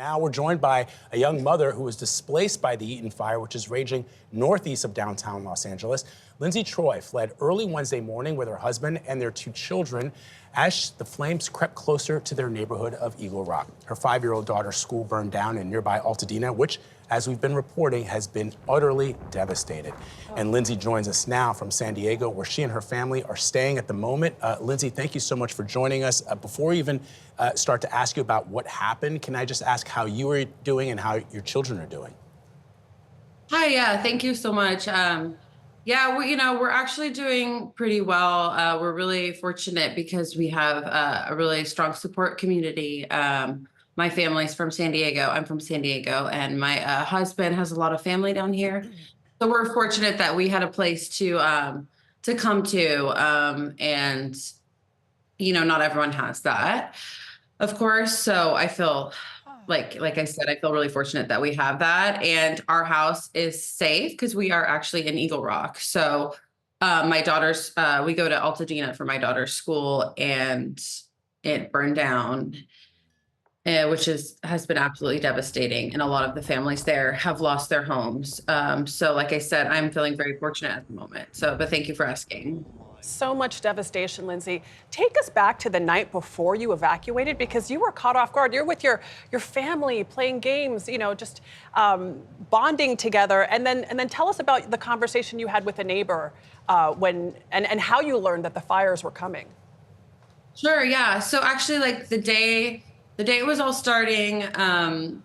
Now we're joined by a young mother who was displaced by the Eaton Fire, which is raging northeast of downtown Los Angeles. Lindsey Troy fled early Wednesday morning with her husband and their 2 children as the flames crept closer to their neighborhood of Eagle Rock. Her 5-year-old daughter's school burned down in nearby Altadena, which, as we've been reporting, has been utterly devastated. And Lindsey joins us now from San Diego, where she and her family are staying at the moment. Lindsey, thank you so much for joining us. Before we even start to ask you about what happened, can I just ask how you are doing and how your children are doing? Hi, yeah, thank you so much. Yeah, we're actually doing pretty well. We're really fortunate because we have a really strong support community. My family's from San Diego. I'm from San Diego, and my husband has a lot of family down here. So we're fortunate that we had a place to come to, and not everyone has that, of course. So I feel like I said, I feel really fortunate that we have that, and our house is safe because we are actually in Eagle Rock. So my daughter's, we go to Altadena for my daughter's school, and it burned down, which has been absolutely devastating. And a lot of the families there have lost their homes. So like I said, I'm feeling very fortunate at the moment. But thank you for asking. So much devastation, Lindsey. Take us back to the night before you evacuated, because you were caught off guard. You're with your family playing games, just bonding together. And then tell us about the conversation you had with a neighbor and how you learned that the fires were coming. Sure, yeah. So actually, like the day it was all starting,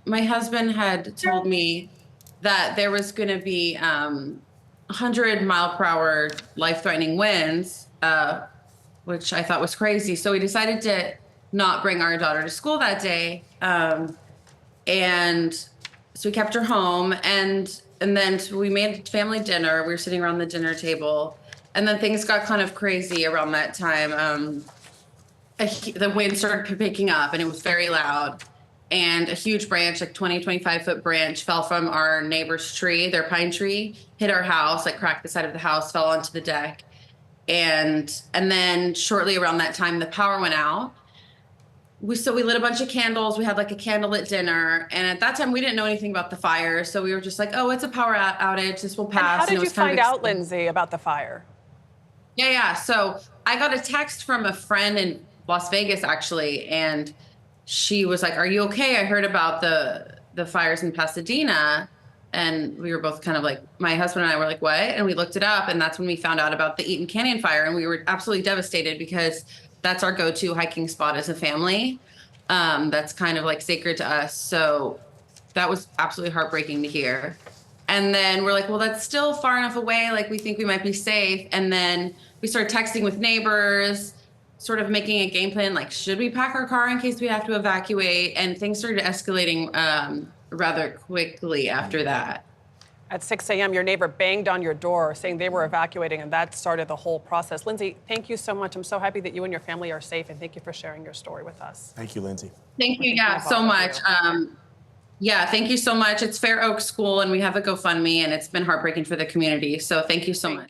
my husband had told me that there was going to be 100-mile-per-hour life-threatening winds, which I thought was crazy. So we decided to not bring our daughter to school that day, and so we kept her home. And then we made family dinner. We were sitting around the dinner table, and then things got kind of crazy around that time. The wind started picking up, and it was very loud. And a huge branch, like 25-foot branch, fell from our neighbor's tree, their pine tree, hit our house, like cracked the side of the house, fell onto the deck. And then shortly around that time, the power went out. So we lit a bunch of candles. We had like a candlelit dinner. And at that time, we didn't know anything about the fire. So we were just like, oh, it's a power outage. This will pass. And how did you find out, Lindsey, about the fire? Yeah. So I got a text from a friend in Las Vegas, actually, and she was like, "Are you okay? I heard about the fires in Pasadena." And we were both kind of like, my husband and I were like, "What?" And we looked it up, and that's when we found out about the Eaton Canyon fire, and we were absolutely devastated because that's our go-to hiking spot as a family. That's kind of like sacred to us. So that was absolutely heartbreaking to hear. And then we're like, well, that's still far enough away. Like, we think we might be safe. And then we started texting with neighbors, sort of making a game plan, like, should we pack our car in case we have to evacuate? And things started escalating rather quickly after that. At 6 a.m., your neighbor banged on your door saying they were evacuating, and that started the whole process. Lindsey, thank you so much. I'm so happy that you and your family are safe, and thank you for sharing your story with us. Thank you, Lindsey. Thank you, yeah, so much. Yeah, thank you so much. It's Fair Oaks School, and we have a GoFundMe, and it's been heartbreaking for the community. So thank you so much.